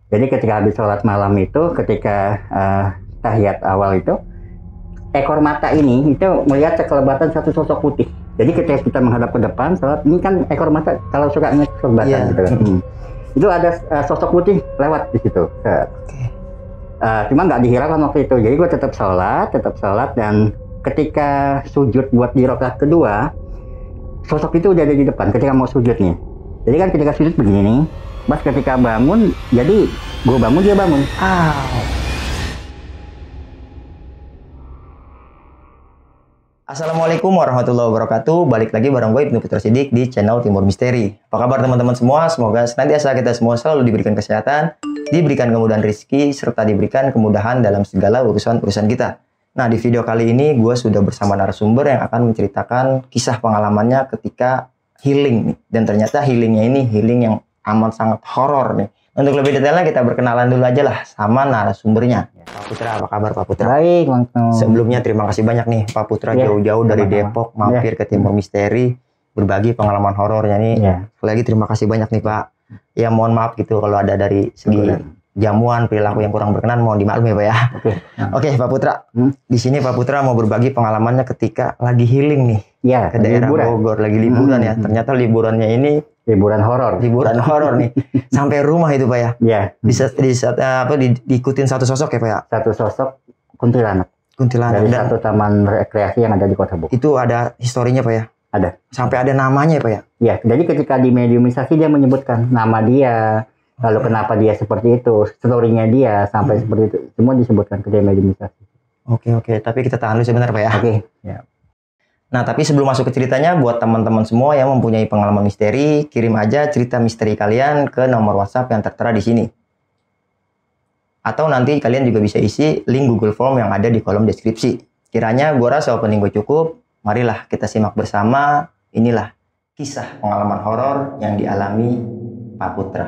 Jadi ketika habis sholat malam itu, ketika tahiyat awal itu, ekor mata ini itu melihat sekelebatan satu sosok putih. Jadi ketika kita menghadap ke depan sholat, ini kan ekor mata kalau suka ngeliat sekelebatan gitu kan. Itu ada sosok putih lewat di situ. Cuma nggak dihiraukan waktu itu. Jadi gue tetap sholat dan ketika sujud buat di rakaat kedua, sosok itu udah ada di depan ketika mau sujud nih. Jadi kan ketika sujud begini nih, pas ketika bangun, jadi gue bangun dia bangun. Assalamualaikum warahmatullahi wabarakatuh. Balik lagi bareng gue Ibnu Putra Sidik di channel Timur Misteri. Apa kabar teman-teman semua? Semoga senantiasa kita semua selalu diberikan kesehatan, diberikan kemudahan rezeki, serta diberikan kemudahan dalam segala urusan kita. Nah, di video kali ini gue sudah bersama narasumber yang akan menceritakan kisah pengalamannya ketika healing nih. Dan ternyata healingnya ini healing yang amat sangat horor nih. Untuk lebih detailnya kita berkenalan dulu aja lah sama narasumbernya. Pak Putra, apa kabar Pak Putra? Baik, langsung. Sebelumnya terima kasih banyak nih Pak Putra jauh-jauh dari Depok mampir ke Timur Misteri berbagi pengalaman horornya nih. Sekali lagi terima kasih banyak nih Pak. Ya mohon maaf gitu kalau ada dari segi jamuan perilaku yang kurang berkenan, mohon dimaklumi ya Pak ya. Oke Pak Putra, di sini Pak Putra mau berbagi pengalamannya ketika lagi healing nih ke daerah Bogor, lagi liburan ya. Ternyata liburannya ini liburan horor nih sampai rumah itu Pak ya. Bisa diikutin satu sosok ya Pak ya. Satu sosok kuntilanak dari dan satu taman rekreasi yang ada di Kota Bogor. Itu ada historinya Pak ya. Ada sampai ada namanya Pak ya. Ya, jadi ketika di mediumisasi dia menyebutkan nama dia, lalu kenapa dia seperti itu, story-nya dia sampai seperti itu, semua disebutkan ketika mediumisasi. Oke, tapi kita tahan dulu sebentar Pak ya. Ya. Nah, tapi sebelum masuk ke ceritanya, buat teman-teman semua yang mempunyai pengalaman misteri, kirim aja cerita misteri kalian ke nomor WhatsApp yang tertera di sini. Atau nanti kalian juga bisa isi link Google Form yang ada di kolom deskripsi. Kiranya gue rasa opening gue cukup, marilah kita simak bersama. Inilah kisah pengalaman horor yang dialami Pak Putra.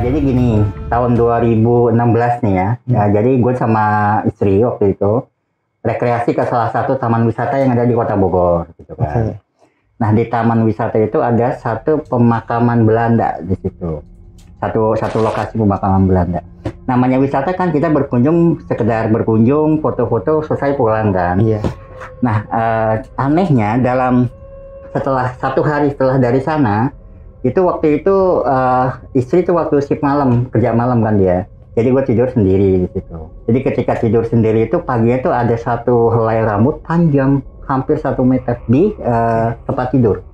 Jadi gini, tahun 2016 nih ya. Jadi gue sama istri waktu itu rekreasi ke salah satu taman wisata yang ada di Kota Bogor gitu kan. Nah, di taman wisata itu ada satu pemakaman Belanda di situ. Satu lokasi pemakaman Belanda. Namanya wisata kan kita berkunjung, sekedar berkunjung, foto-foto, selesai pulang kan. Nah, anehnya setelah satu hari setelah dari sana, itu waktu itu istri tuh waktu shift malam, kerja malam kan dia. Jadi gue tidur sendiri di situ. Jadi ketika tidur sendiri itu paginya tuh ada satu helai rambut panjang hampir 1 meter di tempat tidur.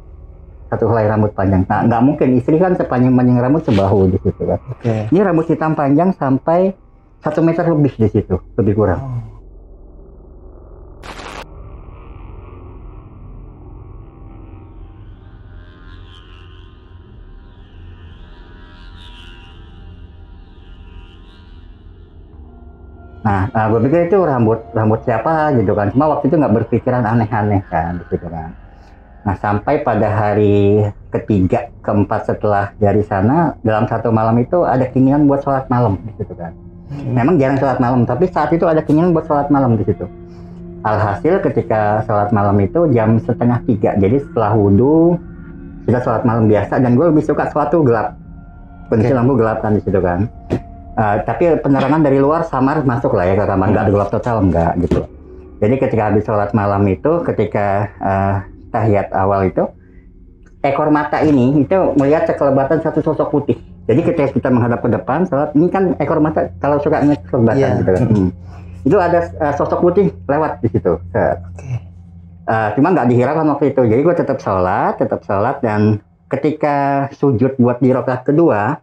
Satu helai rambut panjang. Nah, nggak mungkin, istri kan sepanjang rambut sebahu di situ kan. Ini rambut hitam panjang sampai 1 meter lebih di situ, lebih kurang. Nah, gue pikir itu rambut siapa gitu kan. Cuma waktu itu nggak berpikiran aneh-aneh kan, gitu kan. Nah, sampai pada hari ketiga, keempat setelah dari sana, dalam satu malam itu ada keinginan buat sholat malam, gitu kan. Memang jarang sholat malam, tapi saat itu ada keinginan buat sholat malam di situ. Alhasil ketika sholat malam itu jam 2:30, jadi setelah wudhu kita sholat malam biasa. Dan gue lebih suka suatu gelap, kondisi lampu gelap kan di situ kan. Tapi penerangan dari luar samar masuk lah ya ke kamar, nggak gelap total, enggak gitu. Jadi ketika habis sholat malam itu, ketika tahiyat awal itu, ekor mata ini itu melihat sekelebatan satu sosok putih. Jadi ketika kita menghadap ke depan sholat, ini kan ekor mata kalau suka ngeliat sekelebatan gitu kan. Itu ada sosok putih lewat di situ. Cuma nggak dihiraukan waktu itu. Jadi gue tetap sholat dan ketika sujud buat di rakaat kedua,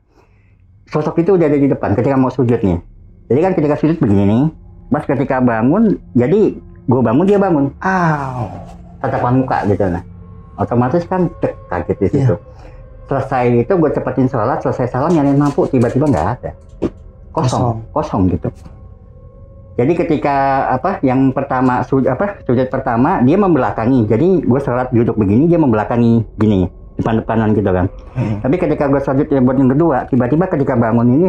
sosok itu udah ada di depan ketika mau sujud nih. Jadi kan ketika sujud begini nih, pas ketika bangun, jadi gue bangun dia bangun. Tatapan muka gitu nah. Otomatis kan kaget di situ. Selesai itu gue cepetin sholat, selesai salam nyalain lampu, tiba-tiba nggak ada. Kosong gitu. Jadi ketika yang pertama sujud pertama dia membelakangi. Jadi gue sholat duduk begini, dia membelakangi gini, depan-depanan gitu kan. Tapi ketika gue sujud buat yang kedua, tiba-tiba ketika bangun ini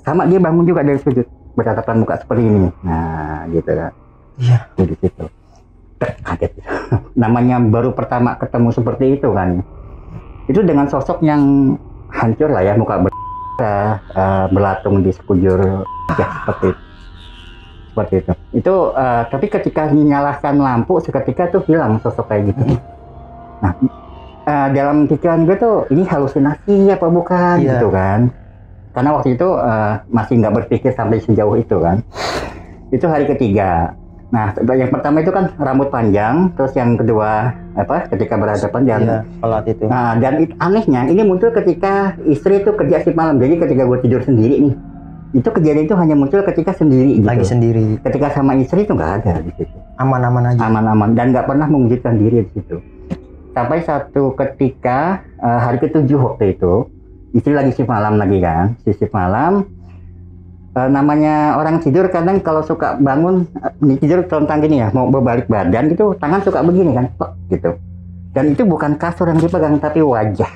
sama dia bangun juga dari sujud, bertatapan muka seperti ini. Nah, gitu kan. Iya. Di situ. Kaget. Namanya baru pertama ketemu seperti itu kan. Itu dengan sosok yang hancur lah ya, muka belatung di sekujur ya seperti itu. Itu tapi ketika menyalakan lampu seketika tuh hilang sosok kayak gitu. Nah, dalam pikiran gue tuh ini halusinasi apa bukan gitu kan. Karena waktu itu masih nggak berpikir sampai sejauh itu kan. Itu hari ketiga. Nah, yang pertama itu kan rambut panjang, terus yang kedua ketika berhadapan dan sholat itu. Nah, dan anehnya ini muncul ketika istri itu kerja shift malam. Jadi ketika gue tidur sendiri nih, itu kejadian itu hanya muncul ketika sendiri gitu. Lagi sendiri. Ketika sama istri itu nggak ada di situ. Aman-aman aja. Aman-aman dan nggak pernah mewujudkan diri di situ. Sampai satu ketika hari ke-7 waktu itu, istri lagi shift malam lagi kan, shift malam. Namanya orang tidur kadang kalau suka bangun tidur telentang gini ya, mau berbalik badan gitu, tangan suka begini kan, gitu. Dan itu bukan kasur yang dipegang tapi wajah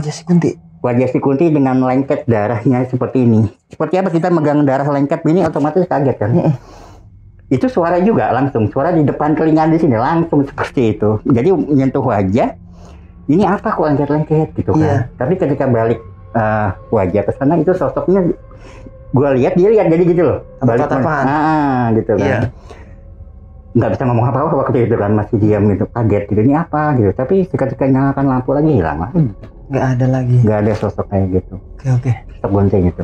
si Kunti. Wajah si Kunti dengan lengket darahnya seperti ini. Seperti apa kita megang darah lengket ini otomatis kaget kan. Itu suara juga langsung, suara di depan telinga di sini langsung seperti itu. Jadi menyentuh wajah, ini apa kok lengket-lengket gitu kan. Tapi ketika balik wajah ke sana itu sosoknya gue lihat dia lihat jadi gitu loh, balik gitu kan. Nggak bisa ngomong apa-apa waktu itu kan, masih diam gitu, kaget gitu, ini apa gitu. Tapi ketika nyalakan lampu lagi hilang lagi. Nggak ada lagi. Nggak ada sosok kayak gitu. Oke. Sosok bonceng itu.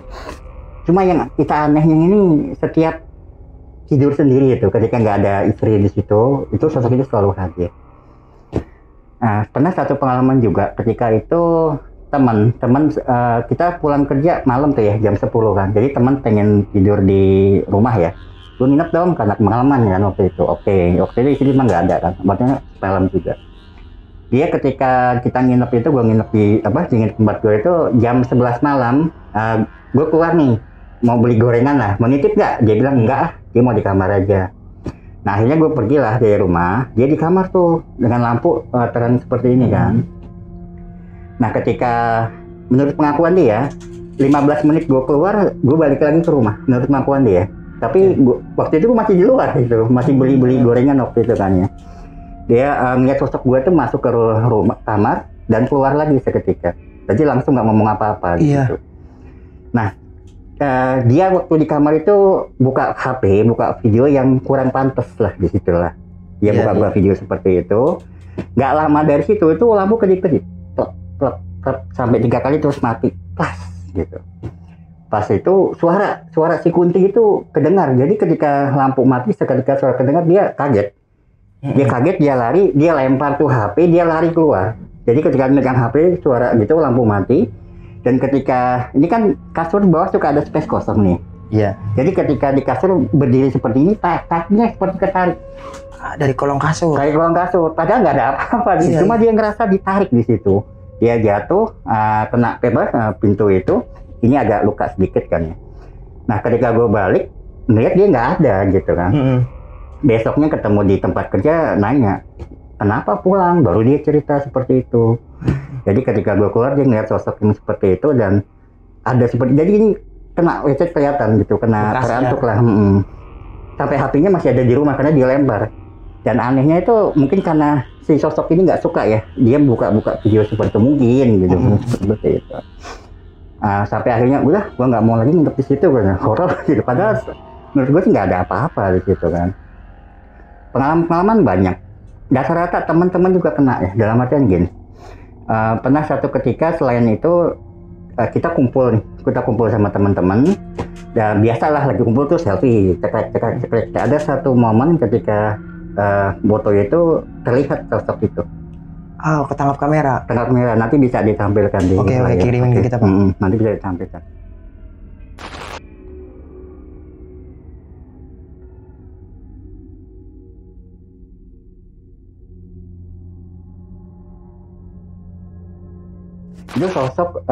Cuma yang kita anehnya ini setiap tidur sendiri itu, ketika nggak ada istri di situ, itu sosok itu selalu hadir. Nah, pernah satu pengalaman juga ketika itu teman kita pulang kerja malam tuh ya, jam 10 kan. Jadi teman pengen tidur di rumah ya. Lu nginep dong karena pengalaman kan waktu itu. Oke, waktu itu istri mah nggak ada kan. Maksudnya malam juga. Dia ketika kita nginep itu, gue nginep di tempat gue itu jam 11 malam. Gue keluar nih, mau beli gorengan lah. Mau nitip nggak? Dia bilang enggak, dia mau di kamar aja. Nah akhirnya gue pergilah dari rumah. Dia di kamar tuh dengan lampu terang seperti ini kan. Nah ketika menurut pengakuan dia 15 menit gue keluar, gue balik lagi ke rumah menurut pengakuan dia. Tapi waktu itu gue masih di luar gitu, masih beli gorengan waktu itu kan ya. Dia ngeliat sosok gue tuh masuk ke rumah kamar dan keluar lagi seketika. Jadi langsung nggak ngomong apa-apa gitu. Nah dia waktu di kamar itu buka HP, buka video yang kurang pantas lah di situ lah. Dia buka video seperti itu. Nggak lama dari situ itu lampu kedip-kedip. Sampai 3 kali terus mati pas gitu. Pas itu suara si Kunti itu kedengar. Jadi ketika lampu mati seketika suara kedengar, dia kaget. Dia lari, dia lempar tuh HP, dia lari keluar. Jadi ketika megang HP suara gitu lampu mati. Dan ketika ini kan kasur bawah suka ada space kosong nih. Iya. Jadi ketika di kasur berdiri seperti ini, kakinya seperti ketarik dari kolong kasur. Padahal nggak ada apa-apa. Cuma dia ngerasa ditarik di situ. Dia jatuh, kena pintu itu. Ini agak luka sedikit kan ya. Nah ketika gue balik, ngeliat dia nggak ada gitu kan. Besoknya ketemu di tempat kerja, nanya, kenapa pulang? Baru dia cerita seperti itu. Jadi ketika gue keluar, dia ngeliat sosok yang seperti itu dan ada seperti, jadi ini kena WC kelihatan gitu, kena terantuk lah. Sampai HP-nya masih ada di rumah karena dia lempar. Dan anehnya itu mungkin karena si sosok ini nggak suka ya, dia buka-buka video seperti itu mungkin gitu, seperti itu. Sampai akhirnya udah, gue nggak mau lagi nginep di situ kan, horor gitu. Padahal menurut gue sih nggak ada apa-apa di situ kan. Pengalaman banyak. Rata-rata teman-teman juga kena ya, dalam artian gini. Pernah satu ketika selain itu kita kumpul sama teman-teman. Dan biasalah lagi kumpul tuh selfie, cekrek. Ada satu momen ketika foto itu terlihat sosok itu. Oh, ketangkap kamera. Tangkap kamera, nanti bisa ditampilkan di Oke, layar. kirimin ke kita, Pak. Nanti bisa ditampilkan. Itu sosok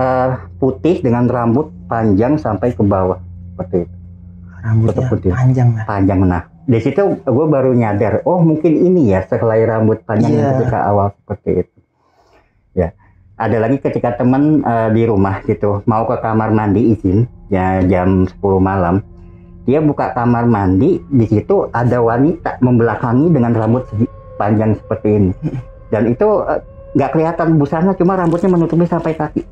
putih dengan rambut panjang sampai ke bawah seperti itu. Rambutnya putih. panjang lah. Panjang. Nah, di situ gue baru nyadar, oh mungkin ini ya sehelai rambut panjang yang ketika awal seperti itu. Ya, ada lagi ketika teman di rumah gitu mau ke kamar mandi izin ya jam 10 malam, dia buka kamar mandi, di situ ada wanita membelakangi dengan rambut panjang seperti ini, dan itu nggak kelihatan busana, cuma rambutnya menutupi sampai kaki,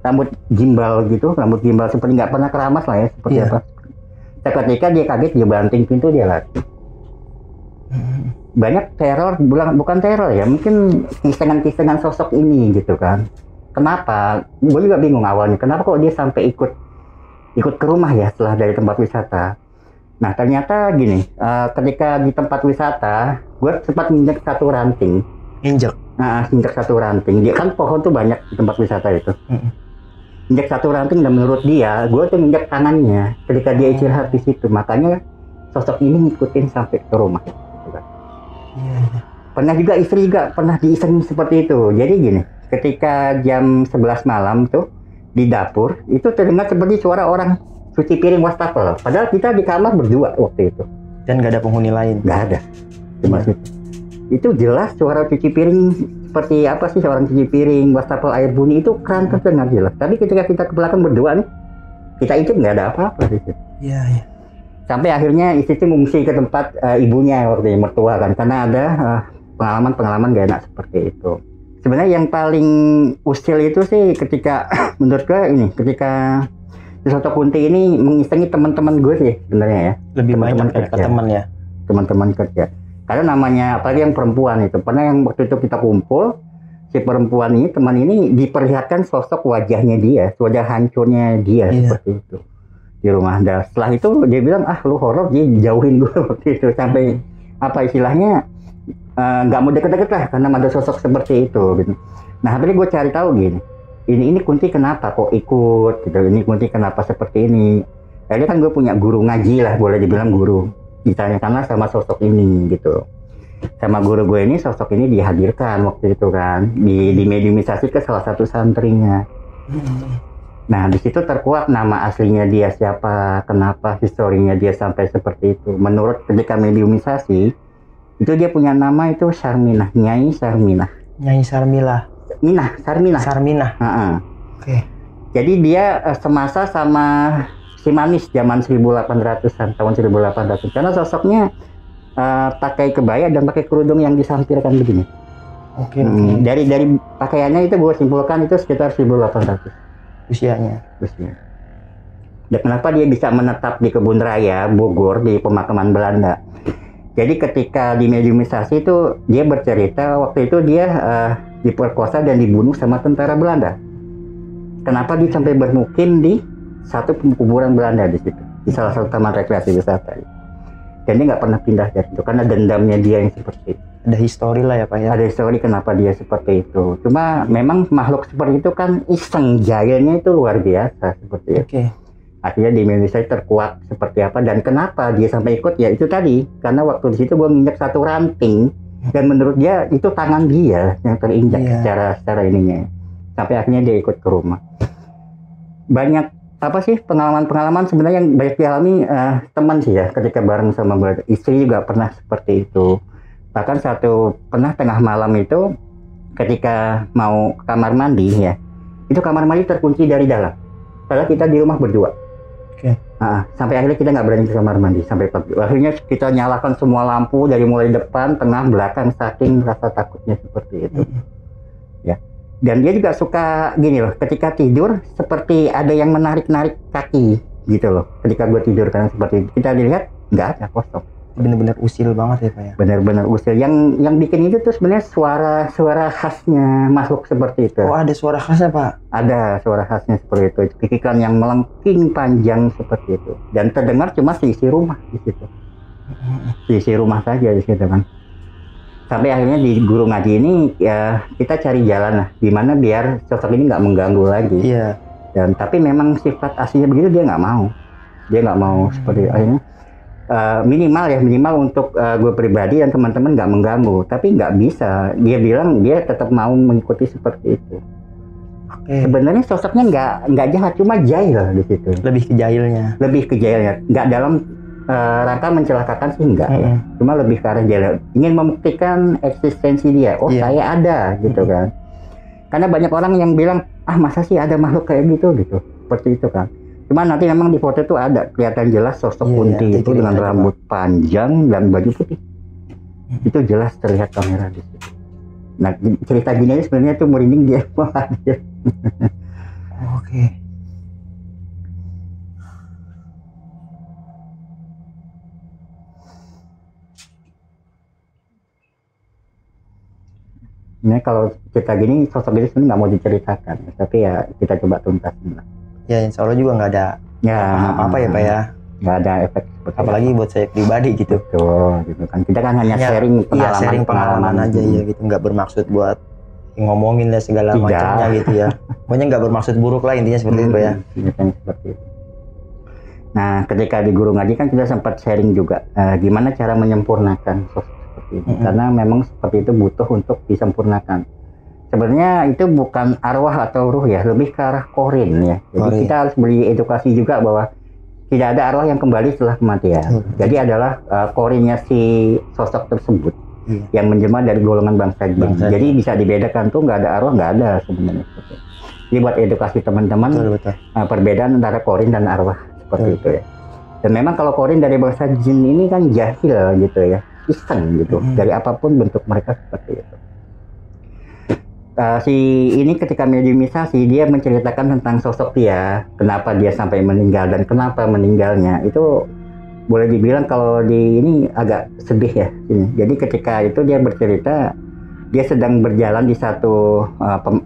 rambut gimbal gitu, rambut gimbal seperti nggak pernah keramas lah ya, seperti apa. Seketika dia kaget, dia banting pintu, dia lari. Banyak teror, bukan teror ya, mungkin kisengan-kisengan sosok ini gitu kan. Kenapa? Gue juga bingung awalnya, kenapa kok dia sampai ikut ke rumah ya setelah dari tempat wisata. Nah ternyata gini, ketika di tempat wisata, gue sempat menginjak satu ranting. Injak satu ranting. Dia kan pohon tuh banyak di tempat wisata itu. Injak satu ranting, dan menurut dia, gue tuh injak tangannya ketika dia istirahat di situ. Makanya sosok ini ngikutin sampai ke rumah. Gitu kan. Pernah juga istri juga pernah diisengin seperti itu. Jadi gini, ketika jam 11 malam tuh di dapur itu terdengar seperti suara orang cuci piring wastafel. Padahal kita di kamar berdua waktu itu. Dan nggak ada penghuni lain. Nggak ada. Cuma itu jelas suara cuci piring, seperti apa sih seorang cuci piring, wastafel air bunyi itu kan terdengar jelas. Tapi ketika kita ke belakang berdua nih, kita itu nggak ada apa-apa di situ. Iya. Sampai akhirnya istri mengungsi ke tempat ibunya waktu itu, mertua kan, karena ada pengalaman nggak enak seperti itu. Sebenarnya yang paling usil itu sih ketika menurut gue ini, ketika sosok Kunti ini mengisengi teman-teman gue sih sebenarnya ya. Lebih banyak ke teman ya. Teman-teman kerja. Karena namanya, apalagi yang perempuan itu, pernah yang waktu itu kita kumpul, si perempuan ini, teman ini diperlihatkan sosok wajahnya dia, wajah hancurnya dia seperti itu di rumah. Dan setelah itu dia bilang, lu horor, dia jauhin gue waktu itu, sampai apa istilahnya, nggak mau deket-deket lah, karena ada sosok seperti itu gitu. Nah akhirnya gue cari tahu gini, ini Kunti kenapa kok ikut gitu, ini Kunti kenapa seperti ini. Akhirnya kan gue punya guru ngaji lah, boleh dibilang guru. Ditanyakanlah sama sosok ini gitu, sama guru gue ini, sosok ini dihadirkan waktu itu kan, dimediumisasi ke salah satu santrinya. Nah di situ terkuak nama aslinya dia siapa, kenapa historinya dia sampai seperti itu. Menurut ketika mediumisasi itu dia punya nama itu Sarminah, Nyai Sarminah. Oke. Jadi dia semasa sama si Manis zaman 1800-an, tahun 1800, karena sosoknya pakai kebaya dan pakai kerudung yang disampirkan begini. Oke. Dari pakaiannya itu gue simpulkan itu sekitar 1800 usianya. Dan kenapa dia bisa menetap di Kebun Raya Bogor di pemakaman Belanda? Jadi ketika di mediumisasi itu dia bercerita waktu itu dia diperkosa dan dibunuh sama tentara Belanda. Kenapa dia sampai bermukim di satu kuburan Belanda di situ, di salah satu taman rekreasi wisata. Dan dia nggak pernah pindah dari itu karena dendamnya dia yang seperti itu. Ada histori lah ya Pak ya. Ada histori kenapa dia seperti itu. Cuma memang makhluk seperti itu kan iseng, jahilnya itu luar biasa seperti itu. Akhirnya di Indonesia terkuat seperti apa dan kenapa dia sampai ikut ya itu tadi, karena waktu di situ gue nginjak satu ranting dan menurut dia itu tangan dia yang terinjak secara ininya. Sampai akhirnya dia ikut ke rumah. Banyak apa sih pengalaman sebenarnya yang banyak dialami teman sih ya, ketika bareng sama istri juga pernah seperti itu. Bahkan pernah tengah malam itu ketika mau ke kamar mandi ya, itu kamar mandi terkunci dari dalam, padahal kita di rumah berdua. Sampai akhirnya kita nggak berani ke kamar mandi sampai pagi. Akhirnya kita nyalakan semua lampu dari mulai depan, tengah, belakang, saking rasa takutnya seperti itu. Ya. Dan dia juga suka gini loh, ketika tidur seperti ada yang menarik-narik kaki gitu loh. Ketika gue tidur karena seperti itu, kita dilihat nggak ada, kosong. Bener-bener usil banget ya Pak ya. Bener-bener usil. Yang bikin itu tuh sebenarnya suara khasnya makhluk seperti itu. Oh ada suara khasnya Pak? Ada suara khasnya seperti itu. Kikikan yang melengking panjang seperti itu. Dan terdengar cuma seisi rumah di situ. Seisi rumah saja di situ kan. Sampai akhirnya di guru ngaji ini ya kita cari jalan lah, gimana biar sosok ini nggak mengganggu lagi. Iya. Dan tapi memang sifat aslinya begitu, dia nggak mau seperti itu. Akhirnya minimal untuk gue pribadi dan teman-teman nggak mengganggu, tapi nggak bisa. Dia bilang dia tetap mau mengikuti seperti itu. Sebenarnya sosoknya nggak jahat, cuma jahil di situ. Lebih ke jahilnya. Nggak dalam rangka mencelakakan sih enggak. Cuma lebih ke arah jahil. Ingin membuktikan eksistensi dia. Oh saya ada gitu kan. Karena banyak orang yang bilang masa sih ada makhluk kayak gitu seperti itu kan. Cuma nanti memang di foto itu ada kelihatan jelas sosok Kunti itu dengan rambut panjang dan baju putih. Itu jelas terlihat kamera di situ. Nah cerita gini aja sebenarnya tuh merinding dia. Oke. Ini kalau cerita gini sosok ini sebenarnya nggak mau diceritakan, tapi ya kita coba tuntasin lah. Ya insya Allah juga nggak ada apa-apa ya Pak ya. Nggak ada efek apalagi buat saya pribadi gitu. Betul, gitu kan. Kita kan hanya sharing pengalaman aja ya gitu, nggak bermaksud buat ngomongin lah segala macamnya gitu ya. Pokoknya nggak bermaksud buruk lah intinya seperti itu ya. Seperti itu. Nah ketika di guru ngaji kan kita sempat sharing juga gimana cara menyempurnakan sosok seperti ini. Karena memang seperti itu butuh untuk disempurnakan. Sebenarnya itu bukan arwah atau ruh ya, lebih ke arah korin ya. Jadi kita harus beri edukasi juga bahwa tidak ada arwah yang kembali setelah kematian. Jadi adalah korinnya si sosok tersebut yang menjelma dari golongan bangsa jin. Jadi bisa dibedakan tuh, nggak ada arwah, nggak ada sebenarnya. Jadi buat edukasi teman-teman perbedaan antara korin dan arwah seperti itu ya. Dan memang kalau korin dari bangsa jin ini kan jahil gitu ya, iseng gitu. Dari apapun bentuk mereka seperti itu. Si ini ketika mediumisasi dia menceritakan tentang sosok dia, kenapa dia sampai meninggal dan kenapa meninggalnya. Itu boleh dibilang kalau di ini agak sedih ya. Jadi ketika itu dia bercerita dia sedang berjalan di satu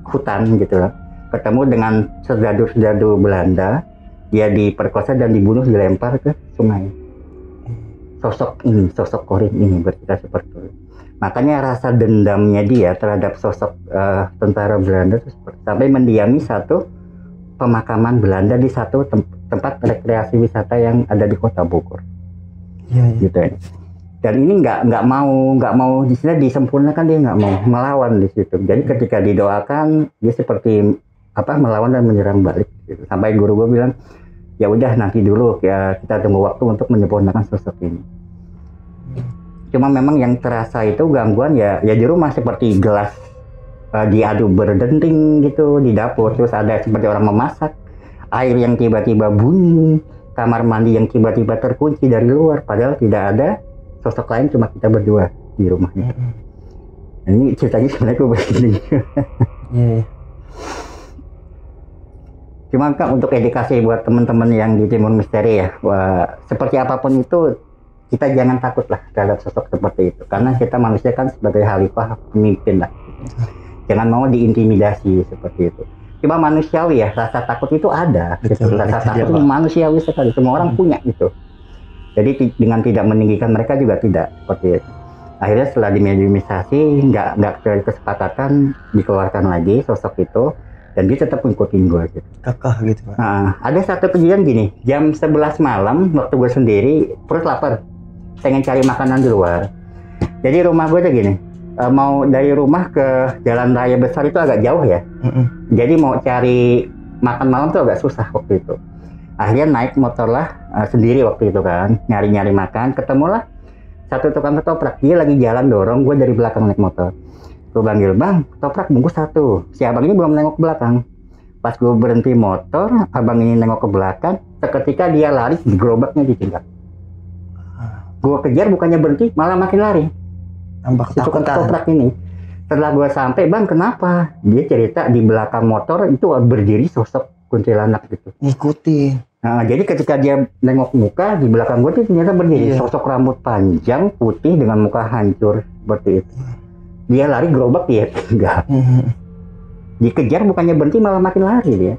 hutan gitu loh, ketemu dengan serdadu-serdadu Belanda. Dia diperkosa dan dibunuh, dilempar ke sungai. Sosok korin ini bercerita seperti itu. Makanya rasa dendamnya dia terhadap sosok tentara Belanda sampai mendiami satu pemakaman Belanda di satu tempat rekreasi wisata yang ada di Kota Bogor. Gitu ya. Dan ini nggak mau di sini disempurnakan, dia nggak mau melawan di situ. Jadi ketika didoakan dia seperti melawan dan menyerang balik. Gitu. Sampai guru gue bilang ya udah nanti dulu ya kita tunggu waktu untuk menyempurnakan sosok ini. Cuma memang yang terasa itu gangguan ya di rumah seperti gelas diadu berdenting gitu di dapur, terus ada seperti orang memasak, air yang tiba-tiba bunyi, kamar mandi yang tiba-tiba terkunci dari luar, padahal tidak ada sosok lain, cuma kita berdua di rumah itu. Ini ceritanya sebenarnya gue begini. Cuma Kak, untuk edukasi buat teman-teman yang di Timur Misteri ya, seperti apapun itu kita jangan takut lah terhadap sosok seperti itu, karena kita manusia kan sebagai khalifah pemimpin lah. Jangan mau diintimidasi seperti itu. Cuma manusiawi ya, rasa takut itu ada. Rasa takut itu manusiawi sekali, semua orang punya gitu. Jadi dengan tidak meninggikan mereka juga tidak seperti itu. Akhirnya setelah dimediumisasi, nggak dari kesepakatan dikeluarkan lagi sosok itu, dan dia tetap ngikutin gue gitu. Kakak gitu Pak. Ada satu kejadian gini, jam 11 malam waktu gue sendiri, perut lapar. Pengen cari makanan di luar. Jadi rumah gue tuh gini, mau dari rumah ke jalan raya besar itu agak jauh ya. Jadi mau cari makan malam tuh agak susah waktu itu. Akhirnya naik motor lah sendiri waktu itu kan, nyari-nyari makan. Ketemulah satu tukang ketoprak, dia lagi jalan dorong, gue dari belakang naik motor. Gue panggil, bang, ketoprak bungkus satu. Si abang ini belum nengok ke belakang. Pas gue berhenti motor, abang ini nengok ke belakang. Seketika dia lari, gerobaknya ditinggal. Gue kejar, bukannya berhenti, malah makin lari. Nampak tukang ketoprak ini. Setelah gue sampai, bang kenapa? Dia cerita di belakang motor itu berdiri sosok kuntilanak gitu. Ngikutin. Nah, jadi ketika dia nengok muka, di belakang gue tuh ternyata berdiri sosok rambut panjang, putih dengan muka hancur seperti itu. Dia lari, gerobak dia tinggal. Dikejar, bukannya berhenti, malah makin lari dia.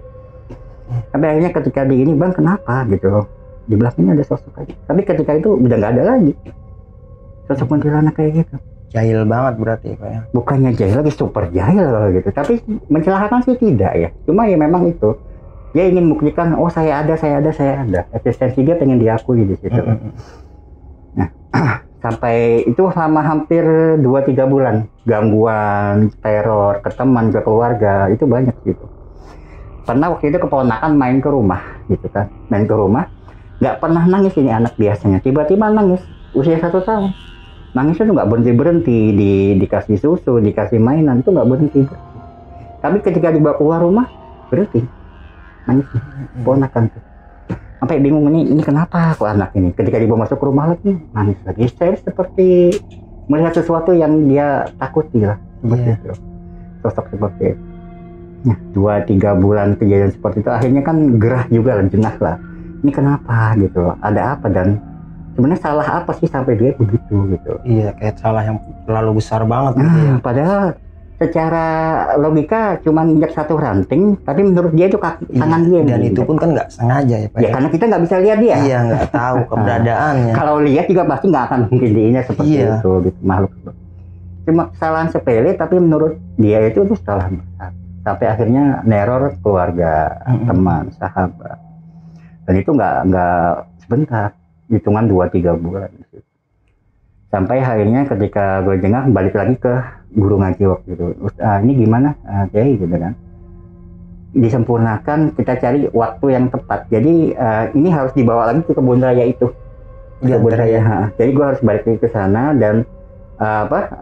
Sampai akhirnya ketika di ini, bang kenapa gitu? Di belakangnya ada sosok lagi. Tapi ketika itu udah nggak ada lagi sosok kuntilanak kayak gitu. Jahil banget berarti Pak ya. Bukannya jahil, lagi super jahil gitu. Tapi mencelakakan sih tidak ya. Cuma ya memang itu. Dia ingin membuktikan, oh saya ada. Eksistensi dia pengen diakui di situ. Nah, sampai itu selama hampir 2-3 bulan. Gangguan, teror, ke teman, ke keluarga, itu banyak gitu. Pernah waktu itu keponakan main ke rumah gitu kan. Main ke rumah, nggak pernah nangis ini anak biasanya. Tiba-tiba nangis, usia 1 tahun. Nangisnya tuh nggak berhenti-berhenti, dikasih susu, dikasih mainan, tuh nggak berhenti. Tapi ketika dibawa keluar rumah, berhenti. Nangis, ponakan tuh. Sampai bingung ini kenapa kok anak ini. Ketika dibawa masuk ke rumah lagi, nangis lagi. Saya seperti melihat sesuatu yang dia takuti lah. Seperti itu. Sosok seperti itu. Nah, 2-3 bulan kejadian seperti itu, akhirnya kan gerah juga lah, jenah lah. Ini kenapa gitu loh, ada apa dan sebenarnya salah apa sih sampai dia begitu gitu. Iya, kayak salah yang terlalu besar banget gitu ya. Padahal secara logika cuma injak 1 ranting, tapi menurut dia itu tangan dia. Dan itu pun kan nggak sengaja ya Pak ya. Karena kita nggak bisa lihat dia. Iya, nggak tahu keberadaannya. Kalau lihat juga pasti nggak akan mungkin diinjak seperti itu gitu, makhluk. Cuma kesalahan sepele, tapi menurut dia itu kesalahan besar. Sampai akhirnya neror keluarga, teman, sahabat. Dan itu nggak sebentar, hitungan 2-3 bulan. Sampai akhirnya ketika gue jengah balik lagi ke guru ngaji waktu itu. Ini gimana, Kiai gitu kan? Disempurnakan, kita cari waktu yang tepat. Jadi ini harus dibawa lagi ke kebun raya itu. Kebun raya. Jadi gue harus balik lagi ke sana dan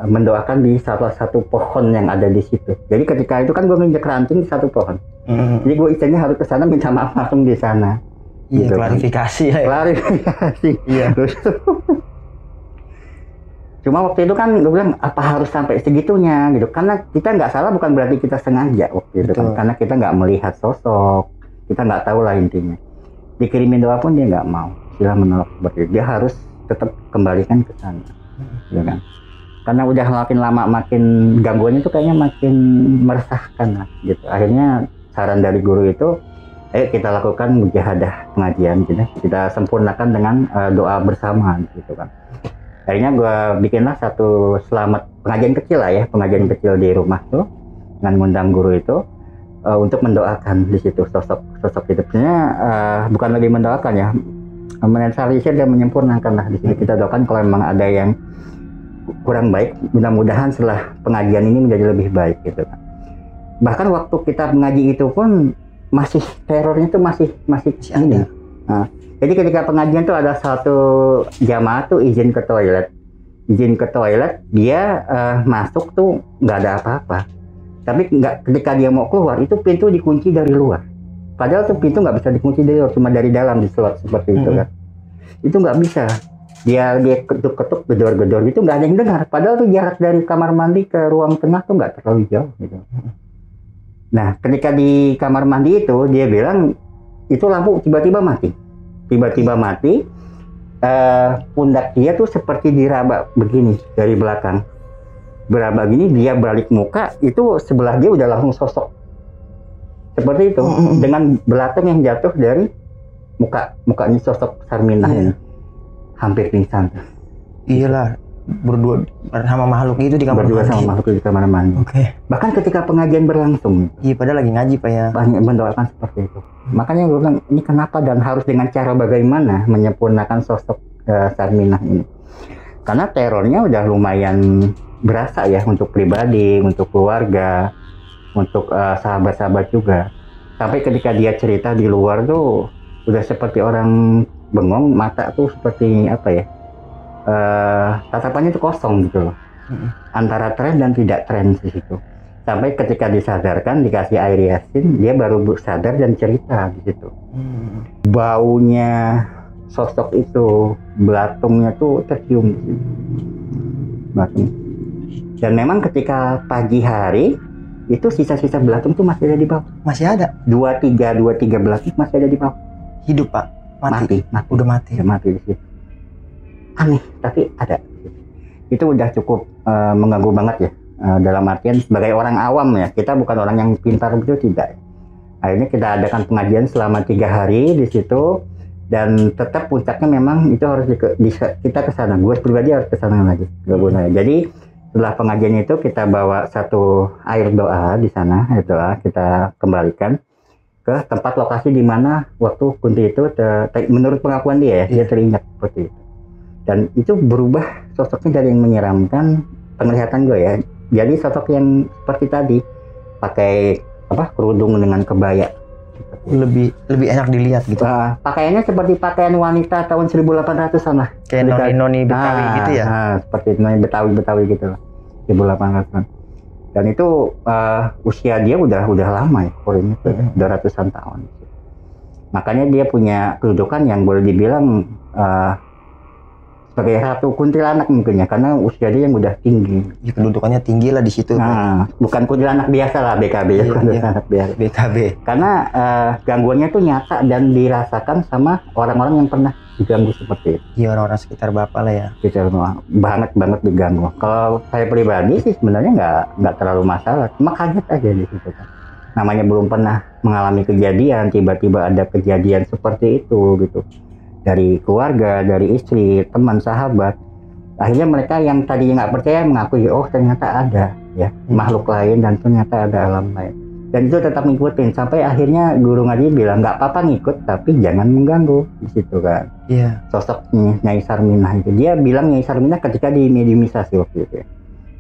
mendoakan di salah satu pohon yang ada di situ. Jadi ketika itu kan gue nginjek ranting di satu pohon. Jadi gue istilahnya harus ke sana minta maaf langsung di sana. Iya, gitu, klarifikasi kan. Klarifikasi. Iya. Cuma waktu itu kan gue bilang apa harus sampai segitunya gitu. Karena kita nggak salah bukan berarti kita sengaja waktu itu kan. Karena kita nggak melihat sosok, kita nggak tahu lah intinya. Dikirimin doa pun dia nggak mau. Sila menolak seperti itu. Dia harus tetap kembalikan ke sana. Gitu kan. Karena udah makin lama makin gangguannya itu kayaknya makin meresahkan lah gitu. Akhirnya saran dari guru itu, ayo kita lakukan mujahadah pengajian gitu. Kita sempurnakan dengan doa bersama gitu kan. Akhirnya gue bikinlah satu selamat pengajian kecil lah ya, pengajian kecil di rumah tuh dengan ngundang guru itu untuk mendoakan di situ sosok itu. Sebenarnya bukan lagi mendoakan ya, menetralisir dan menyempurnakan lah di situ. Kita doakan kalau memang ada yang kurang baik, mudah-mudahan setelah pengajian ini menjadi lebih baik gitu kan. Bahkan waktu kita mengaji itu pun masih terornya itu masih ada. Nah, jadi ketika pengajian tuh ada satu jamaah tuh izin ke toilet, dia masuk tuh nggak ada apa-apa. Tapi ketika dia mau keluar itu pintu dikunci dari luar. Padahal tuh pintu nggak bisa dikunci dari luar, cuma dari dalam diselot seperti itu kan. Itu nggak bisa. Dia ketuk-ketuk, gedor-gedor gitu, nggak ada yang dengar. Padahal tuh jarak dari kamar mandi ke ruang tengah tuh nggak terlalu jauh gitu. Nah, ketika di kamar mandi itu dia bilang itu lampu tiba-tiba mati. Pundak dia tuh seperti diraba begini dari belakang. Beraba gini, dia balik muka, itu sebelah dia udah langsung sosok. Seperti itu, dengan belakang yang jatuh dari mukanya sosok Sarminah ini. Hampir pingsan. Iyalah, berdua sama makhluk itu di kamar mandi. Sama makhluk di kamar mandi. Oke. Bahkan ketika pengajian berlangsung. Iya, padahal lagi ngaji Pak ya. Banyak mendoakan seperti itu. Makanya gue bilang ini kenapa dan harus dengan cara bagaimana menyempurnakan sosok Sarminah ini. Karena terornya udah lumayan berasa ya untuk pribadi, untuk keluarga, untuk sahabat-sahabat juga. Sampai ketika dia cerita di luar tuh udah seperti orang bengong, mata tuh seperti apa ya, tatapannya tuh kosong gitu loh, antara tren dan tidak tren di situ. Sampai ketika disadarkan, dikasih air yasin, dia baru sadar dan cerita di situ. Baunya sosok itu, belatungnya tuh tercium di situ. Belatung. Dan memang ketika pagi hari itu sisa-sisa belatung tuh masih ada di bawah. Masih ada? 2-3 belatung masih ada di bawah. Hidup Pak? Mati. Udah mati di situ. Aneh, tapi ada. Itu udah cukup mengganggu banget ya. Dalam artian sebagai orang awam ya, kita bukan orang yang pintar itu tidak. Akhirnya kita adakan pengajian selama 3 hari di situ dan tetap puncaknya memang itu harus kita ke sana. Gue pribadi harus ke sana lagi. Jadi Setelah pengajian itu kita bawa satu air doa di sana, air doa kita kembalikan ke tempat lokasi di mana waktu Kunti itu menurut pengakuan dia dia teringat seperti itu. Dan itu berubah sosoknya dari yang menyeramkan, penglihatan gue ya. Jadi sosok yang seperti tadi pakai kerudung dengan kebaya. Lebih enak dilihat gitu. Pakaiannya seperti pakaian wanita tahun 1800-an lah. Kayak noni Betawi gitu ya. Seperti noni Betawi gitu lah. 1800-an. Dan itu usia dia udah lama ya, Kuring itu udah ratusan tahun. Makanya dia punya kedudukan yang boleh dibilang sebagai ratu kuntilanak mungkin ya, karena usia dia yang udah tinggi. Ya, kedudukannya tinggi lah di situ. Bukan kuntilanak biasa lah, BKB ya, kuntilanak biasa. BKB. Karena gangguannya tuh nyata dan dirasakan sama orang-orang yang pernah diganggu seperti itu. Iya, orang-orang sekitar Bapak lah ya. Sekitar banget diganggu. Kalau saya pribadi sih sebenarnya nggak terlalu masalah, cuma kaget aja di situ kan. Namanya belum pernah mengalami kejadian, tiba-tiba ada kejadian seperti itu gitu. Dari keluarga, dari istri, teman, sahabat. Akhirnya mereka yang tadinya nggak percaya mengakui, oh ternyata ada ya makhluk lain dan ternyata ada alam lain. Dan itu tetap ngikutin sampai akhirnya guru ngaji bilang nggak apa-apa ngikut tapi jangan mengganggu di situ kan. Iya. Sosok Nyai Sarminah itu dia bilang Nyai Sarminah ketika di mediumisasi waktu itu ya.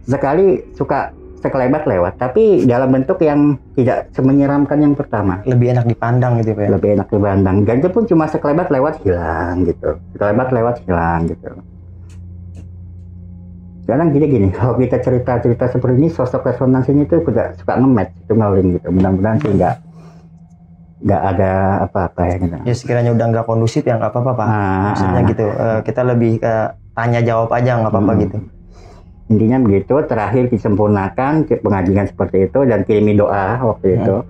Sekali suka sekelebat lewat tapi dalam bentuk yang tidak semenyeramkan yang pertama. Lebih enak dipandang gitu Pak. Lebih enak dipandang. Dan itu pun cuma sekelebat lewat hilang gitu. Sekelebat lewat hilang gitu. Sekarang gini, kalau kita cerita seperti ini, sosok resonansinya itu suka nge-match, itu ngeling gitu. Mudah-mudahan sih nggak ada apa-apa ya gitu. Ya sekiranya udah nggak kondusif ya nggak apa-apa Pak. Maksudnya gitu, kita lebih ke tanya jawab aja nggak apa-apa gitu. Intinya begitu, terakhir disempurnakan pengajian seperti itu dan kirimi doa waktu itu.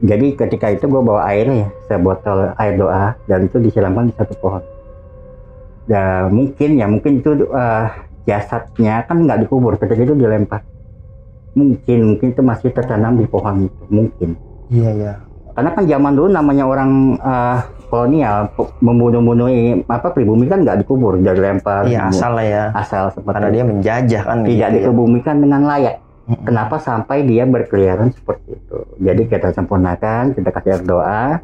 Jadi ketika itu gue bawa air ya, sebotol air doa dan itu disiramkan di satu pohon. Dan mungkin itu jasadnya kan nggak dikubur, ketika itu dilempar. Mungkin itu masih tertanam di pohon itu, mungkin. Iya. Karena kan zaman dulu namanya orang kolonial membunuh pribumi kan nggak dikubur, jadi dilempar. Iya, asal lah ya. Asal seperti karena dia menjajah kan. Tidak gitu dikebumikan dengan layak. Kenapa sampai dia berkeliaran seperti itu? Jadi kita sempurnakan, kita kasih doa,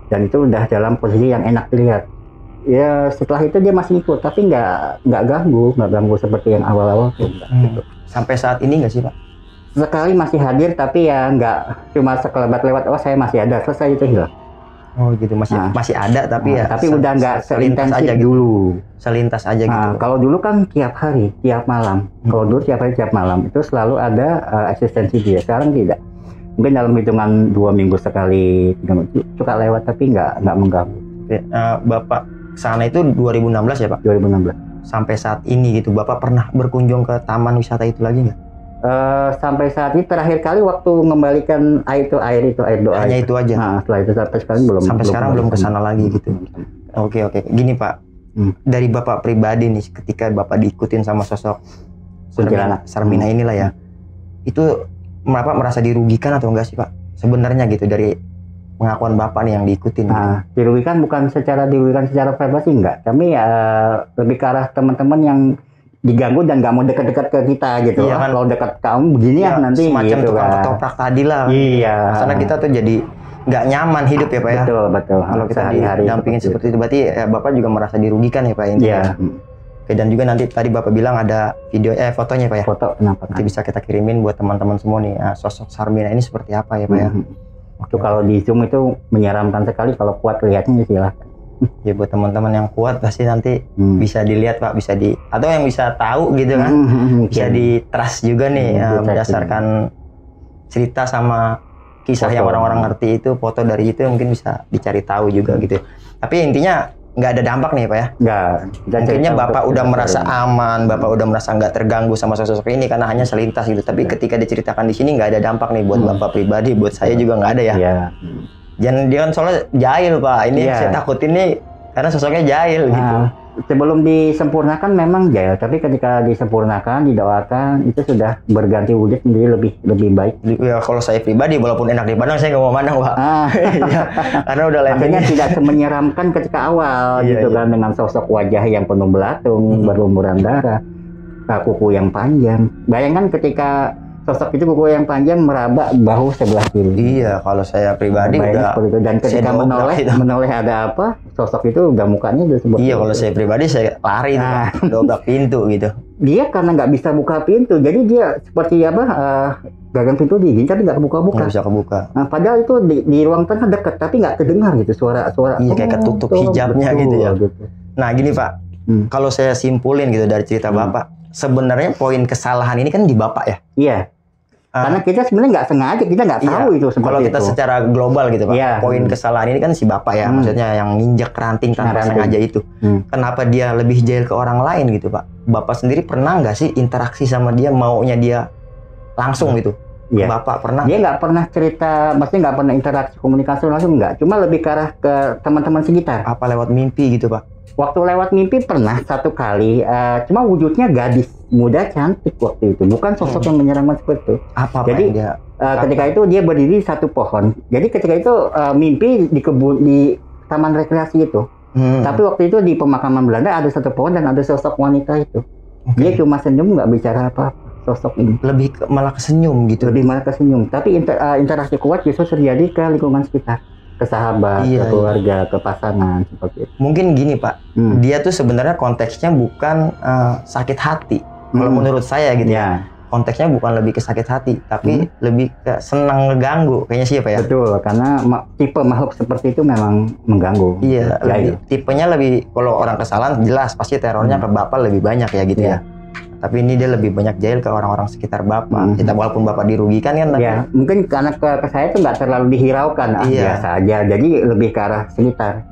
dan itu udah dalam posisi yang enak dilihat. Ya setelah itu dia masih ikut tapi nggak ganggu seperti yang awal-awal tuh gitu. Sampai saat ini nggak sih Pak? Sekali masih hadir tapi ya nggak cuma sekelebat lewat, oh saya masih ada, selesai itu hilang. Oh gitu, masih ada tapi ya tapi udah nggak seintensif aja dulu. Selintas aja gitu. Kalau dulu kan tiap hari tiap malam, kalau dulu tiap hari tiap malam itu selalu ada eksistensi dia. Sekarang tidak, mungkin dalam hitungan 2 minggu sekali, 3 minggu suka lewat tapi nggak mengganggu. Bapak sana itu 2016 ya Pak? 2016. Sampai saat ini gitu, Bapak pernah berkunjung ke taman wisata itu lagi nggak? Sampai saat ini terakhir kali waktu mengembalikan air doa. Hanya itu aja? Nah, setelah itu sampai sekarang belum kesana lagi gitu. Oke. Gini Pak, dari Bapak pribadi nih, ketika Bapak diikutin sama sosok Sarminah inilah ya, itu Bapak merasa dirugikan atau enggak sih Pak? Sebenarnya gitu dari pengakuan Bapak nih yang diikutin. Dirugikan bukan secara verbal sih enggak. Kami lebih ke arah teman-teman yang diganggu dan nggak mau dekat-dekat ke kita gitu. Iya kan? Kalau dekat kamu begini ya nanti semacam gitu tukang kan. ketoprak tadi lah. Iya. Karena kita tuh jadi nggak nyaman hidup ya Pak ya. Betul. Kalau kita didampingin seperti itu, berarti Bapak juga merasa dirugikan ya Pak intinya. Iya. Oke, dan juga nanti tadi Bapak bilang ada video fotonya Pak ya. Foto kenapa? Nanti bisa kita kirimin buat teman-teman semua nih. Sosok Sarminah ini seperti apa ya Pak ya? Itu kalau di zoom itu menyeramkan sekali, kalau kuat lihatnya silahkan. Ya buat teman-teman yang kuat pasti nanti bisa dilihat Pak, atau yang bisa tahu gitu kan, bisa di trust juga nih berdasarkan cerita sama kisah yang orang-orang ngerti itu, foto dari itu mungkin bisa dicari tahu juga gitu. Tapi intinya nggak ada dampak nih Pak ya? Nggak. Mungkinnya Bapak udah merasa aman, Bapak udah merasa nggak terganggu sama sosok ini karena hanya selintas gitu. Tapi ketika diceritakan di sini nggak ada dampak nih buat Bapak pribadi, buat saya juga nggak ada ya. Jangan, dia kan soalnya jahil Pak. Ini saya takutin nih karena sosoknya jahil gitu. Sebelum disempurnakan memang jahil, tapi ketika disempurnakan, didoakan, itu sudah berganti wujud menjadi lebih baik. Ya kalau saya pribadi, walaupun enak dipandang, saya nggak mau mandang Pak. Karena udah levelnya tidak semenyeramkan ketika awal gitu kan, dengan sosok wajah yang penuh belatung, berlumuran darah. kuku yang panjang. Bayangkan ketika sosok itu kuku yang panjang meraba bahu sebelah kiri. Iya, kalau saya pribadi Bayangkan udah seperti itu. Dan ketika menoleh ada apa, sosok itu udah mukanya udah seperti iya, itu. kalau saya pribadi saya lari tuh, Pak. Dobrak pintu gitu. Dia karena nggak bisa buka pintu, jadi dia seperti apa, gagang pintu dingin tapi nggak kebuka-buka. Nggak bisa kebuka. Nah, padahal itu di ruang tengah dekat, tapi nggak kedengar gitu suara-suara. Iya, kayak ketutup hijabnya gitu ya. Nah, gini Pak, kalau saya simpulin gitu dari cerita Bapak, sebenarnya poin kesalahan ini kan di Bapak ya? Iya. Karena kita sebenarnya nggak sengaja, kita nggak tahu itu seperti kalau kita itu. secara global gitu Pak, Iya. poin kesalahan ini kan si Bapak ya, maksudnya yang nginjak ranting tanpa sengaja itu. Kenapa dia lebih jahil ke orang lain gitu Pak? Bapak sendiri pernah nggak sih interaksi sama dia, maunya dia langsung gitu? Iya. Bapak pernah? Dia nggak pernah cerita, maksudnya nggak pernah interaksi komunikasi langsung, nggak. Cuma lebih ke arah ke teman-teman sekitar. Apa lewat mimpi gitu Pak? Waktu lewat mimpi pernah satu kali, cuma wujudnya gadis muda cantik waktu itu, bukan sosok yang menyeramkan seperti itu. Apa Jadi dia? ketika itu dia berdiri di satu pohon. Jadi ketika itu mimpi di kebun, di taman rekreasi itu. Tapi waktu itu di pemakaman Belanda ada satu pohon dan ada sosok wanita itu. Dia cuma senyum, nggak bicara apa-apa. Sosok ini Lebih malah kesenyum gitu. lebih malah kesenyum. Tapi interaksi kuat justru terjadi ke lingkungan sekitar, ke sahabat, ke keluarga, ke pasangan seperti itu. Mungkin gini Pak, dia tuh sebenarnya konteksnya bukan sakit hati. Kalau menurut saya gitu ya. Konteksnya bukan lebih ke sakit hati, tapi lebih ke senang ngeganggu. Kayaknya sih ya Pak ya? Betul, karena tipe makhluk seperti itu memang mengganggu. Iya, tipenya lebih, kalau orang kesalahan jelas pasti terornya ke Bapak lebih banyak ya gitu ya. Tapi ini dia lebih banyak jahil ke orang-orang sekitar Bapak. Kita walaupun Bapak dirugikan kan. Ya, mungkin karena ke saya itu nggak terlalu dihiraukan, biasa aja. Jadi lebih ke arah sekitar.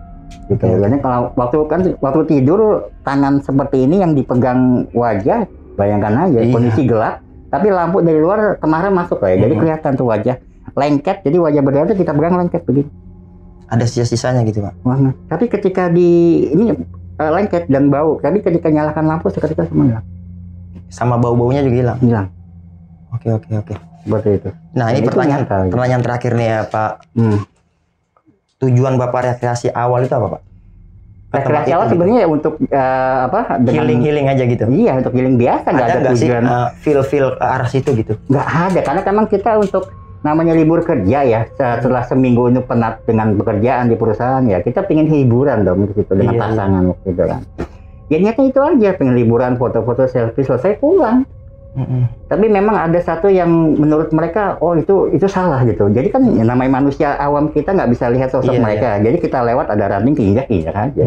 Gitu. Jadi kalau waktu tidur tangan seperti ini yang dipegang wajah, bayangkan aja kondisi gelap, tapi lampu dari luar kemarin masuk lah ya. Jadi kelihatan tuh wajah lengket. Jadi wajah berdua itu kita pegang lengket begini. Ada sisa-sisanya gitu Pak. Tapi ketika ini lengket dan bau, tapi ketika nyalakan lampu seketika semua hilang. Sama bau-baunya juga hilang. Oke. Seperti itu. Nah, ini pertanyaan terakhir nih ya Pak. Tujuan Bapak rekreasi awal itu apa Pak? Rekreasi awal sebenarnya untuk healing aja gitu. Iya, untuk healing biasa, nggak ada tujuan. Feel ke arah situ gitu. Nggak ada, karena memang kita untuk namanya libur kerja ya, setelah seminggu ini penat dengan pekerjaan di perusahaan ya, kita pengen hiburan dong gitu dengan pasangan gitu kan. Ya niatnya itu aja, pengen liburan, foto-foto, selfie, selesai pulang. Tapi memang ada satu yang menurut mereka, oh itu salah gitu. Jadi kan namanya manusia awam, kita nggak bisa lihat sosok mereka. Jadi kita lewat ada ranting, injak aja.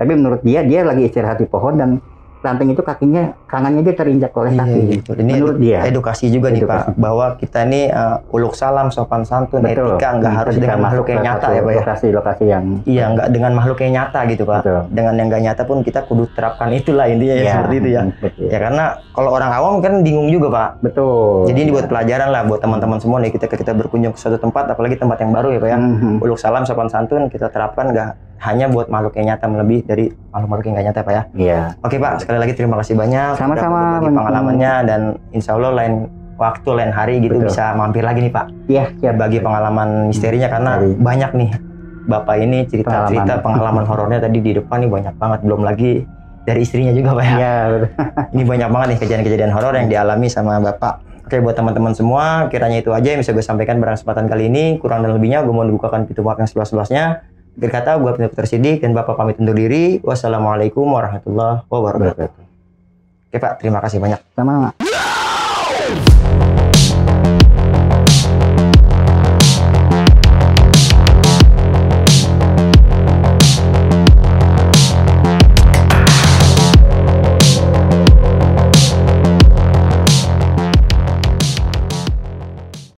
Tapi menurut dia lagi istirahat di pohon dan ranting itu kangannya dia terinjak oleh kaki. Ini menurut dia edukasi juga nih Pak, bahwa kita ini uluk salam, sopan santun, etika nggak harus dengan makhluk yang nyata ya Pak ya. Lokasi yang nggak dengan makhluk yang nyata gitu Pak. Dengan yang nggak nyata pun kita kudu terapkan itulah intinya ya, seperti itu ya. Ya karena kalau orang awam kan bingung juga Pak. Betul. Jadi ini buat pelajaran lah buat teman-teman semua nih, kita berkunjung ke suatu tempat, apalagi tempat yang baru ya Pak ya. Uluk salam, sopan santun kita terapkan nggak hanya buat makhluk yang nyata, lebih dari makhluk yang nggak nyata Pak ya. Iya. Oke Pak, sekali lagi terima kasih banyak. Sama-sama. Berbagi pengalamannya, dan insya Allah lain waktu, lain hari gitu bisa mampir lagi nih Pak. Iya. Bagi pengalaman misterinya, karena banyak nih Bapak ini cerita-cerita pengalaman horornya tadi di depan nih banyak banget. Belum lagi dari istrinya juga Pak ya. Iya. Ini banyak banget nih kejadian-kejadian horor yang dialami sama Bapak. Oke, buat teman-teman semua, kiranya itu aja yang bisa gue sampaikan pada kesempatan kali ini. Kurang dan lebihnya gue mau dibukakan pintu maaf yang seluas-luasnya. Akhir kata, gue Putra Sidik dan Bapak pamit undur diri. Wassalamualaikum warahmatullahi wabarakatuh. Oke Pak, terima kasih banyak. Sama.